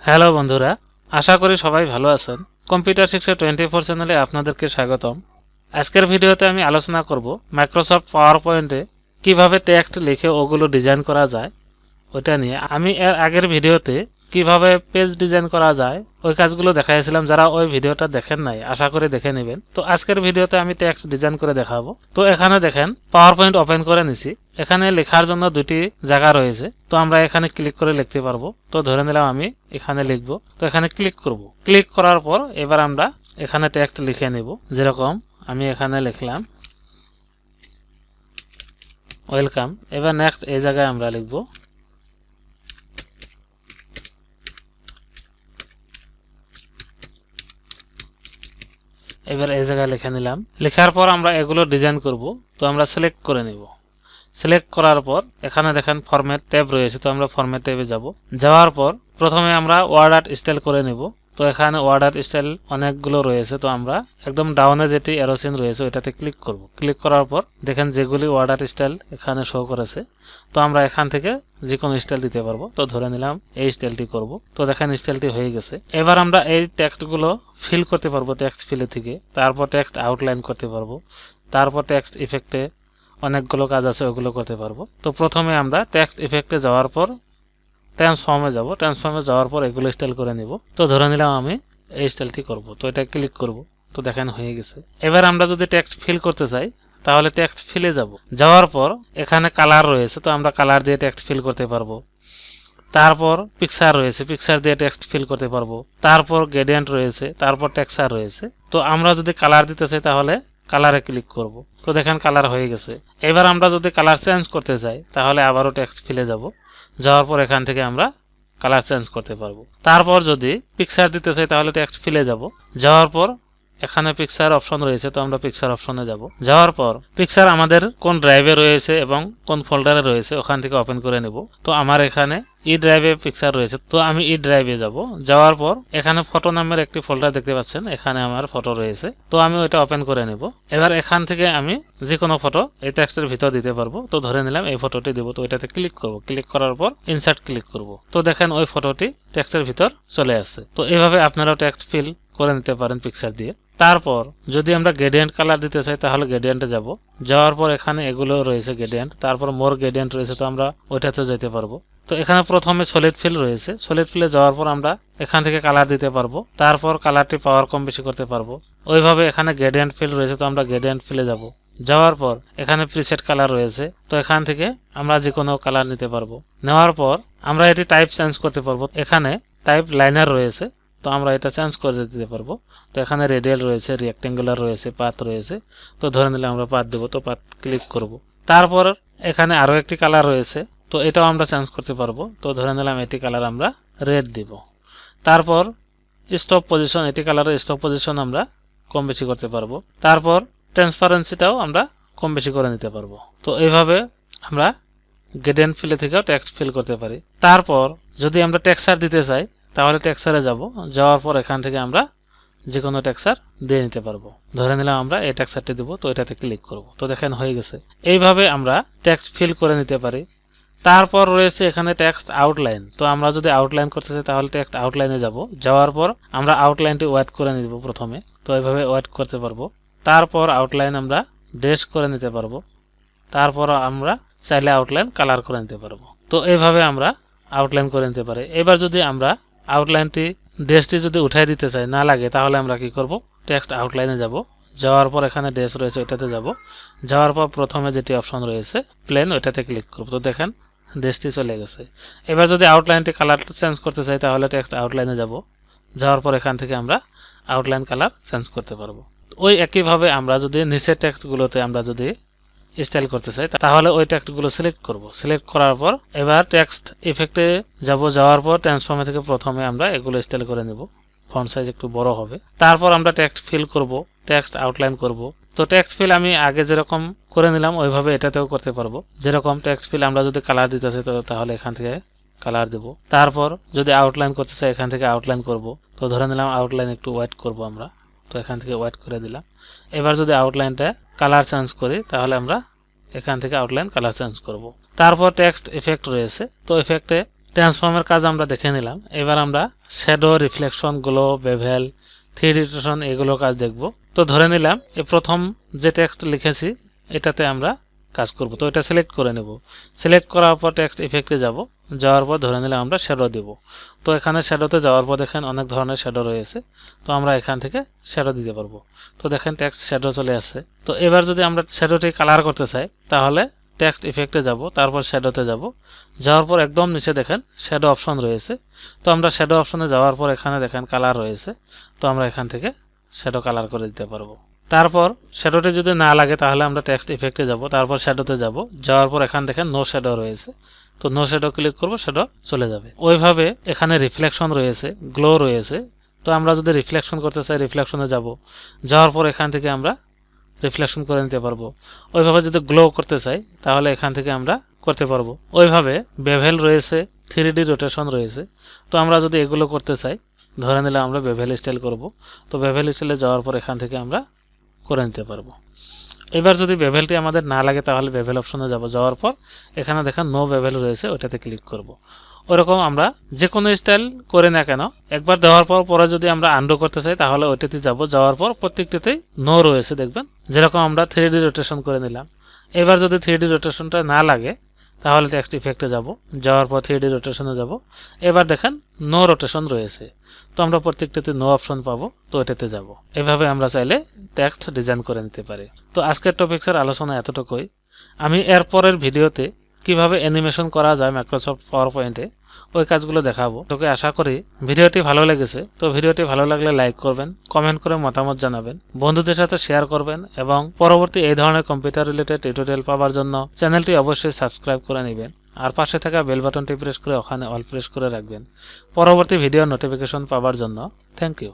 Hello বন্ধুরা, আশা করি সবাই ভালো আছেন। কম্পিউটার শিক্ষা 24 চ্যানেলে আপনাদেরকে স্বাগতম। আজকের ভিডিওতে আমি আলোচনা করব মাইক্রোসফট পাওয়ার পয়েন্টে কিভাবে টেক্সট লিখে ওগুলো ডিজাইন করা যায় ওটা নিয়ে। আমি এর আগের ভিডিওতে কিভাবে পেজ ডিজাইন করা যায় ওই কাজগুলো দেখাইছিলাম। যারা ওই ভিডিওটা দেখেন নাই আশা করি দেখে নেবেন। তো আজকের ভিডিওতে আমি টেক্সট ডিজাইন করে দেখাবো। তো এখানে দেখেন পাওয়ার পয়েন্ট ওপেন করে নিছি। এখানে লেখার জন্য দুটি জায়গা রয়েছে, তো আমরা এখানে ক্লিক করে লিখতে পারবো। তো ধরে নিলাম আমি এখানে লিখবো, তো এখানে ক্লিক করব। ক্লিক করার পর এবার আমরা এখানে টেক্সট লিখে নেব। যেরকম আমি এখানে লিখলাম ওয়েলকাম। এবার নেক্সট এই জায়গায় আমরা লিখবো এবার এই জায়গায় লিখে নিলাম। লেখার পর আমরা এগুলো ডিজাইন করব। তো আমরা সিলেক্ট করে নিব। সিলেক্ট করার পর এখানে দেখেন ফরম্যাট ট্যাব রয়েছে, তো আমরা ফরম্যাট ট্যাবে যাব। যাওয়ার পর প্রথমে আমরা ওয়ার্ড আর্ট স্টাইল করে নেব। তো এখানে ওয়ার্ড আর্ট স্টাইল অনেকগুলো রয়েছে, তো আমরা একদম ডাউনে যেটি অ্যারোসিন রয়েছে ওইটাতে ক্লিক করব। ক্লিক করার পর দেখেন যেগুলি ওয়ার্ড আর্ট স্টাইল এখানে শো করেছে, তো আমরা এখান থেকে যে কোনো স্টাইল দিতে পারবো। তো ধরে নিলাম এই স্টাইলটি করব। তো দেখেন স্টাইলটি হয়ে গেছে। এবার আমরা এই টেক্সটগুলো ফিল করতে পারবো টেক্সট ফিলে থেকে। তারপর টেক্সট আউটলাইন করতে পারবো। তারপর টেক্সট ইফেক্টে অনেকগুলো কাজ আছে, ওগুলো করতে পারবো। তো প্রথমে আমরা টেক্সট ইফেক্টে যাওয়ার পর ট্রান্সফর্মে যাব। ট্রান্সফর্মে যাওয়ার পর এগুলো স্টাইল করে নিব। তো ধরে নিলাম আমি এই স্টাইলটি করব। তো এটা ক্লিক করব। তো দেখেন হয়ে গেছে। এবার আমরা যদি টেক্সট ফিল করতে চাই তাহলে টেক্সট ফিলে যাব। যাওয়ার পর এখানে কালার রয়েছে, তো আমরা কালার দিয়ে টেক্সট ফিল করতে পারবো। তারপর পিকচার রয়েছে, পিকচার দিয়ে টেক্সট ফিল করতে পারবো। তারপর গ্রেডিয়েন্ট রয়েছে, তারপর টেক্সচার রয়েছে। তো আমরা যদি কালার দিতে চাই তাহলে কালারে ক্লিক করব। তো দেখেন কালার হয়ে গেছে। এবার আমরা যদি কালার চেঞ্জ করতে চাই তাহলে আবারও টেক্সট ফিলে যাব। যাওয়ার পর এখান থেকে আমরা কালার চেঞ্জ করতে পারবো। তারপর যদি পিকচার দিতে চাই তাহলে টেক্সট ফিলে যাব। যাওয়ার পর এখানে পিকচার অপশন রয়েছে, তো আমরা পিকচার অপশনে যাব। যাওয়ার পর পিকচার আমাদের কোন ড্রাইভে রয়েছে এবং কোন ফোল্ডারে রয়েছে ওখান থেকে ওপেন করে নেব। তো আমার এখানে ই ড্রাইভে পিকচার রয়েছে, তো আমি ই ড্রাইভে যাব। যাওয়ার পর এখানে ফটো নামের একটি ফোল্ডার দেখতে পাচ্ছেন, এখানে আমার ফটো রয়েছে, তো আমি ওইটা ওপেন করে নেব। এবার এখান থেকে আমি যে কোনো ফটো এই টেক্সটের ভিতর দিতে পারবো। তো ধরে নিলাম এই ফটোটি দেবো। তো ওইটাতে ক্লিক করব। ক্লিক করার পর ইনসার্ট ক্লিক করব। তো দেখেন ওই ফটোটি টেক্সটের ভিতর চলে আসছে। তো এইভাবে আপনারাও টেক্সট ফিল করে নিতে পারেন পিকচার দিয়ে। তারপর যদি আমরা গ্রেডিয়েন্ট কালার দিতে চাই তাহলে গ্রেডিয়েন্টে যাব। যাওয়ার পর এখানে এগুলো রয়েছে গ্রেডিয়েন্ট, তারপর মোর গ্রেডিয়েন্ট রয়েছে, তো আমরা ওইটাতে যেতে পারবো। তো এখানে প্রথমে সলিড ফিল রয়েছে, সলিড ফিলে যাওয়ার পর আমরা এখান থেকে কালার দিতে পারবো। তারপর কালারটি পাওয়ার কম বেশি করতে পারবো। ওইভাবে এখানে গ্রেডিয়েন্ট ফিল রয়েছে, তো আমরা গ্রেডিয়েন্ট ফিলে যাব। যাওয়ার পর এখানে প্রিসেট কালার রয়েছে, তো এখান থেকে আমরা যে কোনো কালার নিতে পারবো। নেওয়ার পর আমরা এটি টাইপ চেঞ্জ করতে পারবো। এখানে টাইপ লাইনার রয়েছে, তো আমরা এটা চেঞ্জ করে দিতে পারবো। তো এখানে রেডিয়াল রয়েছে, রেক্টেঙ্গুলার রয়েছে, পাথ রয়েছে, তো ধরে নিলে আমরা পাথ দেবো। তো পাথ ক্লিক করব। তারপর এখানে আরো একটি কালার রয়েছে, তো এটাও আমরা চেঞ্জ করতে পারবো। তো ধরে নিলাম এটি কালার আমরা রেড দিব। তারপর স্টপ পজিশন, এটি কালারের স্টপ পজিশন আমরা কম বেশি করতে পারবো। তারপর ট্রান্সপারেন্সিটাও আমরা কম বেশি করে নিতে পারবো। তো এইভাবে আমরা গ্রেডিয়েন্ট ফিলে থেকেও টেক্সট ফিল করতে পারি। তারপর যদি আমরা টেক্সচার দিতে চাই তাহলে টেক্সচারে যাব। যাওয়ার পর এখান থেকে আমরা যে কোনো টেক্সচার দিয়ে নিতে পারবো। ধরে নিলাম আমরা এই টেক্সচারটি দেবো। তো এটাতে ক্লিক করব। তো দেখেন হয়ে গেছে। এইভাবে আমরা টেক্সট ফিল করে নিতে পারি। তারপর রয়েছে এখানে টেক্সট আউটলাইন। তো আমরা যদি আউটলাইন করতে চাই তাহলে টেক্সট আউটলাইনে যাব। যাওয়ার পর আমরা আউটলাইনটি ওয়াইড করে নিব প্রথমে। তো এইভাবে ওয়াইড করতে পারবো। তারপর আউটলাইন আমরা ড্রেস করে নিতে পারবো। তারপর আমরা চাইলে আউটলাইন কালার করে নিতে পারবো। তো এইভাবে আমরা আউটলাইন করে নিতে পারি। এবার যদি আমরা আউটলাইনটি ড্রেসটি যদি উঠাই দিতে চাই না লাগে তাহলে আমরা কি করব, টেক্সট আউটলাইনে যাব। যাওয়ার পর এখানে ড্রেস রয়েছে ওইটাতে যাব। যাওয়ার পর প্রথমে যেটি অপশন রয়েছে প্লেন, ওইটাতে ক্লিক করব। তো দেখেন ড্রেসটি চলে গেছে। এবার যদি আউটলাইনটি কালার চেঞ্জ করতে চাই তাহলে টেক্সট আউটলাইনে যাব। যাওয়ার পর এখান থেকে আমরা আউটলাইন কালার চেঞ্জ করতে পারবো। ওই একইভাবে আমরা যদি নিচের টেক্সটগুলোতে আমরা যদি স্টাইল করতে চাই তাহলে ওই টেক্সটগুলো সিলেক্ট করব। সিলেক্ট করার পর এবার টেক্সট ইফেক্টে যাব। যাওয়ার পর ট্রান্সফর্মে থেকে প্রথমে আমরা এগুলো স্টাইল করে নেব। ফন্ট সাইজ একটু বড় হবে। তারপর আমরা টেক্সট ফিল করব, টেক্সট আউটলাইন করব। তো টেক্সট ফিল আমি আগে যেরকম করে নিলাম ওইভাবে এটাতেও করতে পারবো। যেরকম টেক্সট ফিল আমরা যদি কালার দিতে চাই তাহলে এখান থেকে কালার দেব। তারপর যদি আউটলাইন করতে চাই এখান থেকে আউটলাইন করব। তো ধরে নিলাম আউটলাইন একটু হোয়াইট করব আমরা। তো এখান থেকে হোয়াইট করে দিলাম। এবার যদি আউটলাইনটা কালার চেঞ্জ করি তাহলে আমরা এখান থেকে আউটলাইন কালার চেঞ্জ করব। তারপর টেক্সট ইফেক্ট রয়েছে, তো ইফেক্টে ট্রান্সফর্মের কাজ আমরা দেখে নিলাম। এবার আমরা shadow, reflection, glow, bevel, 3D rotation এগুলোর কাজ দেখব। তো ধরে নিলাম এই প্রথম যে টেক্সট লিখেছি এটাতে আমরা কাজ করব। তো এটা সিলেক্ট করে নেব। সিলেক্ট করার পর টেক্সট ইফেক্টে যাব। যাওয়ার পর ধরে নিলাম আমরা শ্যাডো দেব। তো এখানে শ্যাডোতে যাওয়ার পর দেখেন অনেক ধরনের শ্যাডো রয়েছে। তো আমরা এখান থেকে শ্যাডো দিতে পারবো। তো দেখেন টেক্সট শ্যাডো চলে আসছে। তো এবার যদি আমরা শ্যাডোটি কালার করতে চাই তাহলে টেক্সট ইফেক্টে যাব, তারপর শ্যাডোতে যাব। যাওয়ার পর একদম নিচে দেখেন শ্যাডো অপশন রয়েছে। তো আমরা শ্যাডো অপশনে যাওয়ার পর এখানে দেখেন কালার রয়েছে। তো আমরা এখান থেকে শ্যাডো কালার করে দিতে পারবো। তারপর শ্যাডোটি যদি না লাগে তাহলে আমরা টেক্সট ইফেক্টে যাব, তারপর শ্যাডোতে যাব। যাওয়ার পর এখানে দেখেন নো শ্যাডো রয়েছে। তো নো শ্যাডো ক্লিক করব, শ্যাডো চলে যাবে। ওইভাবে এখানে রিফ্লেকশন রয়েছে, গ্লো রয়েছে। তো আমরা যদি রিফ্লেকশন করতে চাই রিফ্লেকশনে যাব। যাওয়ার পর এখান থেকে আমরা রিফ্লেকশন করে নিতে পারবো। ওইভাবে যদি গ্লো করতে চাই তাহলে এখান থেকে আমরা করতে পারবো। ওইভাবে বেভেল রয়েছে, 3D রোটেশন রয়েছে। তো আমরা যদি এগুলো করতে চাই, ধরে নিলে আমরা বেভেল স্টাইল করব। তো বেভেল স্টাইলে যাওয়ার পর এখান থেকে আমরা করে নিতে পারবো। এবার যদি বেভেলটি আমাদের না লাগে তাহলে বেভেল অপশনে যাব। যাওয়ার পর এখানে দেখেন নো বেভেল রয়েছে, ওটাতে ক্লিক করব। ওরকম আমরা যে কোনো স্টাইল করে না কেন একবার দেওয়ার পর পরে যদি আমরা আন্ডু করতে চাই তাহলে ওইটাতে যাব। যাওয়ার পর প্রত্যেকটিতেই নো রয়েছে দেখবেন, যেরকম আমরা 3D রোটেশন করে নিলাম। এবার যদি 3D রোটেশনটা না লাগে তাহলে টেক্সট ইফেক্টে যাব। যাওয়ার পর 3D রোটেশনে যাব। এবার দেখেন নো রোটেশন রয়েছে। তো আমরা প্রত্যেকটিতে নো অপশন পাবো। তো এটাতে যাব। এভাবে আমরা চাইলে টেক্সট ডিজাইন করে নিতে পারি। তো আজকের টপিক্সের আলোচনা এতটুকুই। আমি এরপরের ভিডিওতে কিভাবে অ্যানিমেশন করা যায় মাইক্রোসফট পাওয়ার পয়েন্টে ওই কাজগুলো দেখাবো। তোকে আশা করি ভিডিওটি ভালো লেগেছে। তো ভিডিওটি ভালো লাগলে লাইক করবেন, কমেন্ট করে মতামত জানাবেন, বন্ধুদের সাথে শেয়ার করবেন এবং পরবর্তী এই ধরনের কম্পিউটার রিলেটেড টিউটোরিয়াল পাওয়ার জন্য চ্যানেলটি অবশ্যই সাবস্ক্রাইব করে নেবেন আর পাশে থাকা বেল বাটনটি প্রেস করে ওখানে অল প্রেস করে রাখবেন পরবর্তী ভিডিও নোটিফিকেশন পাওয়ার জন্য। Thank you.